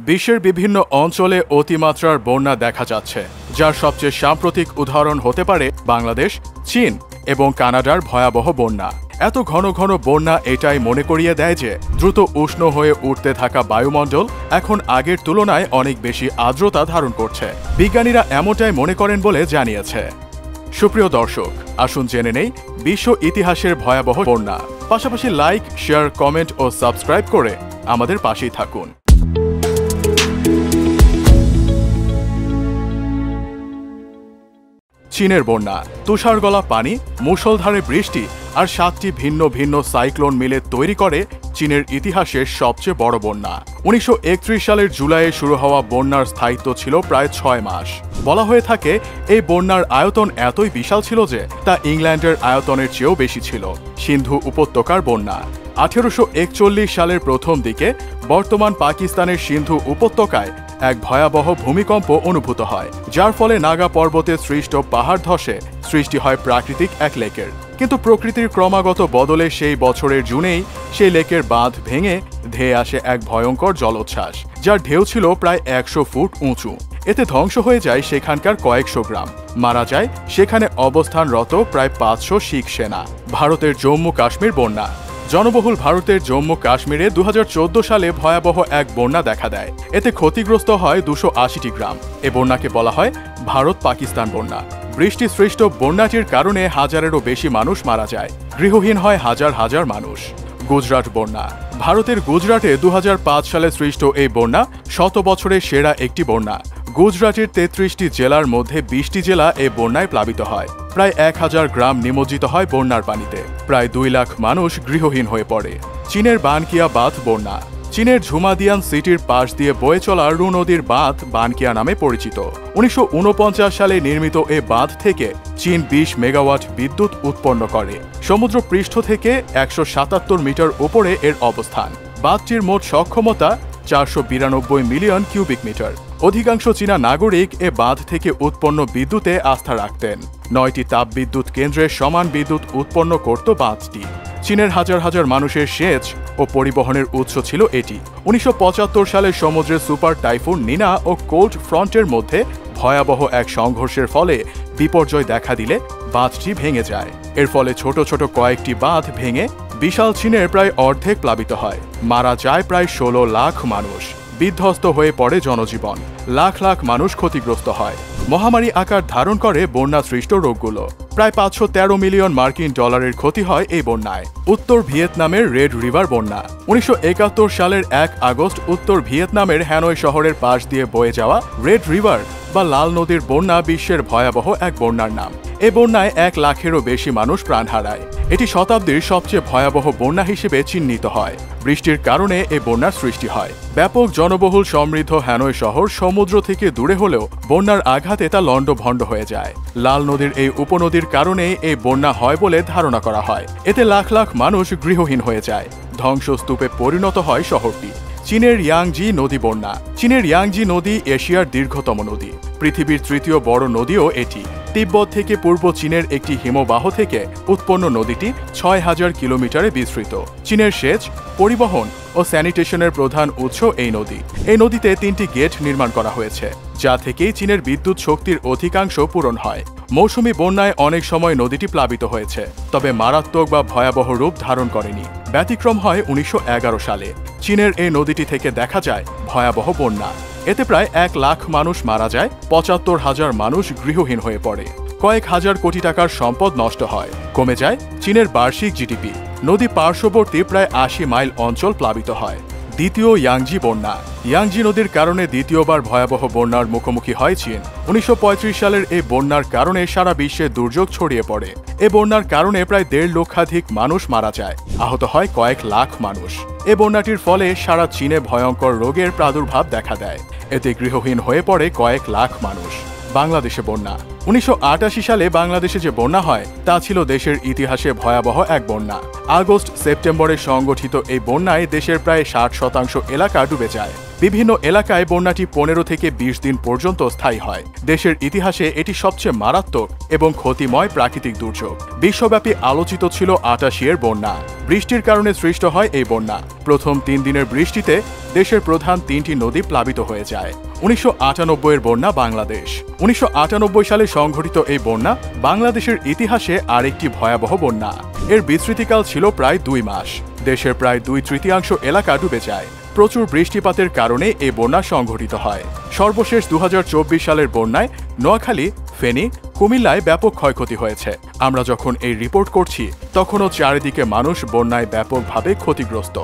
বিশ্বের বিভিন্ন অঞ্চলে অতিমাত্রার বন্যা দেখা যাচ্ছে, যার সবচেয়ে সাম্প্রতিক উদাহরণ হতে পারে বাংলাদেশ, চীন এবং কানাডার ভয়াবহ বন্যা। এত ঘন ঘন বন্যা এটাই মনে করিয়ে দেয় যে দ্রুত উষ্ণ হয়ে উঠতে থাকা বায়ুমণ্ডল এখন আগের তুলনায় অনেক বেশি আর্দ্রতা ধারণ করছে। বিজ্ঞানীরা এমনটাই মনে করেন বলে জানিয়েছে। সুপ্রিয় দর্শক, আসুন জেনে নেই বিশ্ব ইতিহাসের ভয়াবহ বন্যা। পাশাপাশি লাইক, শেয়ার, কমেন্ট ও সাবস্ক্রাইব করে আমাদের পাশেই থাকুন। চীনের বন্যা, তুষারগলা পানি, মুষলধারে বৃষ্টি আর 7টি ভিন্ন ভিন্ন সাইক্লোন মিলে তৈরি করে চীনের ইতিহাসের সবচেয়ে বড় বন্যা। 1931 সালের জুলাইয়ে শুরু হওয়া বন্যার স্থায়িত্ব ছিল প্রায় 6 মাস। বলা হয়ে থাকে এই বন্যার আয়তন এতই বিশাল ছিল যে তা ইংল্যান্ডের আয়তনের চেয়েও বেশি ছিল। সিন্ধু উপত্যকার বন্যা 1841 সালের প্রথম দিকে বর্তমান পাকিস্তানের সিন্ধু উপত্যকায় এক ভয়াবহ ভূমিকম্প অনুভূত হয়, যার ফলে নাগা পর্বতে সৃষ্ট পাহাড় ধসে সৃষ্টি হয় প্রাকৃতিক এক লেকের। কিন্তু প্রকৃতির ক্রমাগত বদলে সেই বছরের জুনেই সেই লেকের বাঁধ ভেঙে ধেয়ে আসে এক ভয়ঙ্কর জলোচ্ছ্বাস, যার ঢেউ ছিল প্রায় 100 ফুট উঁচু। এতে ধ্বংস হয়ে যায় সেখানকার কয়েকশো গ্রাম, মারা যায় সেখানে অবস্থানরত প্রায় 500 শিখ সেনা। ভারতের জম্মু কাশ্মীর বন্যা, জনবহুল ভারতের জম্মু কাশ্মীরে 2014 সালে ভয়াবহ এক বন্যা দেখা দেয়। এতে ক্ষতিগ্রস্ত হয় 280টি গ্রাম। এ বন্যাকে বলা হয় ভারত পাকিস্তান বন্যা। বৃষ্টি সৃষ্ট বন্যাটির কারণে হাজারেরও বেশি মানুষ মারা যায়, গৃহহীন হয় হাজার হাজার মানুষ। গুজরাট বন্যা, ভারতের গুজরাটে 2005 সালে সৃষ্ট এই বন্যা 100 বছরের সেরা একটি বন্যা। গুজরাটের 33টি জেলার মধ্যে 20টি জেলা এই বন্যায় প্লাবিত হয়। প্রায় 1000 গ্রাম নিমজ্জিত হয় বন্যার পানিতে। প্রায় 2 লাখ মানুষ গৃহহীন হয়ে পড়ে। চীনের বানকিয়া বাঁধ বন্যা, চীনের ঝুমাদিয়ান সিটির পাশ দিয়ে বয়ে চলা রু নদীর বাঁধ বানকিয়া নামে পরিচিত। 1949 সালে নির্মিত এ বাঁধ থেকে চীন 20 মেগাওয়াট বিদ্যুৎ উৎপন্ন করে। সমুদ্র পৃষ্ঠ থেকে 177 মিটার উপরে এর অবস্থান। বাঁধটির মোট সক্ষমতা 492 মিলিয়ন কিউবিক মিটার। অধিকাংশ চীনা নাগরিক এ বাঁধ থেকে উৎপন্ন বিদ্যুতে আস্থা রাখতেন। 9টি তাপবিদ্যুৎ কেন্দ্রের সমান বিদ্যুৎ উৎপন্ন করত বাঁধটি। চীনের হাজার হাজার মানুষের সেচ ও পরিবহনের উৎস ছিল এটি। 1975 সালে সমুদ্রে সুপার টাইফুন নিনা ও কোল্ড ফ্রন্টের মধ্যে ভয়াবহ এক সংঘর্ষের ফলে বিপর্যয় দেখা দিলে বাঁধটি ভেঙে যায়। এর ফলে ছোট ছোট কয়েকটি বাঁধ ভেঙে বিশাল চীনের প্রায় অর্ধেক প্লাবিত হয়। মারা যায় প্রায় 16 লাখ মানুষ। বিধ্বস্ত হয়ে পড়ে জনজীবন, লাখ লাখ মানুষ ক্ষতিগ্রস্ত হয়। মহামারী আকার ধারণ করে বন্যা সৃষ্ট রোগগুলো। প্রায় 513 মিলিয়ন মার্কিন ডলারের ক্ষতি হয় এই বন্যায়। উত্তর ভিয়েতনামের রেড রিভার বন্যা, 1971 সালের 1 আগস্ট উত্তর ভিয়েতনামের হ্যানয় শহরের পাশ দিয়ে বয়ে যাওয়া রেড রিভার বা লাল নদীর বন্যা বিশ্বের ভয়াবহ এক বন্যার নাম। এ বন্যায় 1 লাখেরও বেশি মানুষ প্রাণ হারায়। এটি শতাব্দীর সবচেয়ে ভয়াবহ বন্যা হিসেবে চিহ্নিত হয়। বৃষ্টির কারণে এ বন্যার সৃষ্টি হয়। ব্যাপক জনবহুল সমৃদ্ধ হ্যানয় শহর সমুদ্র থেকে দূরে হলেও বন্যার আঘাতে তা লণ্ডভণ্ড হয়ে যায়। লাল নদীর এই উপনদীর কারণে এই বন্যা হয় বলে ধারণা করা হয়। এতে লাখ লাখ মানুষ গৃহহীন হয়ে যায়। ধ্বংসস্তূপে পরিণত হয় শহরটি। চীনের ইয়াংজি নদী বন্যা, চীনের ইয়াংজি নদী এশিয়ার দীর্ঘতম নদী। পৃথিবীর 3য় বড় নদীও এটি। তিব্বত থেকে পূর্ব চীনের একটি হিমবাহ থেকে উৎপন্ন নদীটি 6000 কিলোমিটারে বিস্তৃত। চীনের সেচ, পরিবহন ও স্যানিটেশনের প্রধান উৎস এই নদী। এই নদীতে 3টি গেট নির্মাণ করা হয়েছে, যা থেকেই চীনের বিদ্যুৎ শক্তির অধিকাংশ পূরণ হয়। মৌসুমী বন্যায় অনেক সময় নদীটি প্লাবিত হয়েছে, তবে মারাত্মক বা ভয়াবহ রূপ ধারণ করেনি। ব্যতিক্রম হয় 1911 সালে। চীনের এই নদীটি থেকে দেখা যায় ভয়াবহ বন্যা। এতে প্রায় 1 লাখ মানুষ মারা যায়, 75,000 মানুষ গৃহহীন হয়ে পড়ে। কয়েক হাজার কোটি টাকার সম্পদ নষ্ট হয়। কমে যায় চীনের বার্ষিক জিডিপি। নদী পার্শ্ববর্তী প্রায় 80 মাইল অঞ্চল প্লাবিত হয়। দ্বিতীয় ইয়াংজি বন্যা, ইয়াংজি নদীর কারণে দ্বিতীয়বার ভয়াবহ বন্যার মুখোমুখি হয় চীন। 1935 সালের এই বন্যার কারণে সারা বিশ্বে দুর্যোগ ছড়িয়ে পড়ে। এ বন্যার কারণে প্রায় 1.5 লক্ষাধিক মানুষ মারা যায়, আহত হয় কয়েক লাখ মানুষ। এ বন্যাটির ফলে সারা চীনে ভয়ঙ্কর রোগের প্রাদুর্ভাব দেখা দেয়। এতে গৃহহীন হয়ে পড়ে কয়েক লাখ মানুষ। বাংলাদেশে বন্যা, 1988 সালে বাংলাদেশে যে বন্যা হয় তা ছিল দেশের ইতিহাসে ভয়াবহ এক বন্যা। আগস্ট সেপ্টেম্বরে সংগঠিত এই বন্যায় দেশের প্রায় 60% এলাকা ডুবে যায়। বিভিন্ন এলাকায় বন্যাটি 15 থেকে 20 দিন পর্যন্ত স্থায়ী হয়। দেশের ইতিহাসে এটি সবচেয়ে মারাত্মক এবং ক্ষতিময় প্রাকৃতিক দুর্যোগ। বিশ্বব্যাপী আলোচিত ছিল 88 এর বন্যা। বৃষ্টির কারণে সৃষ্ট হয় এই বন্যা। প্রথম 3 দিনের বৃষ্টিতে দেশের প্রধান 3টি নদী প্লাবিত হয়ে যায়। 1998 এর বন্যা বাংলাদেশ। 1998 সালে সংঘটিত এই বন্যা বাংলাদেশের ইতিহাসে আরেকটি ভয়াবহ বন্যা। এর বিস্তৃতিকাল ছিল প্রায় 2 মাস। দেশের প্রায় 2/3 এলাকা ডুবে যায়। প্রচুর বৃষ্টিপাতের কারণে এই বন্যা সংঘটিত হয়। সর্বশেষ 2024 সালের বন্যায় নোয়াখালী, ফেনী, কুমিল্লায় ব্যাপক ক্ষয়ক্ষতি হয়েছে। আমরা যখন এই রিপোর্ট করছি তখনও চারিদিকে মানুষ বন্যায় ব্যাপকভাবে ক্ষতিগ্রস্ত।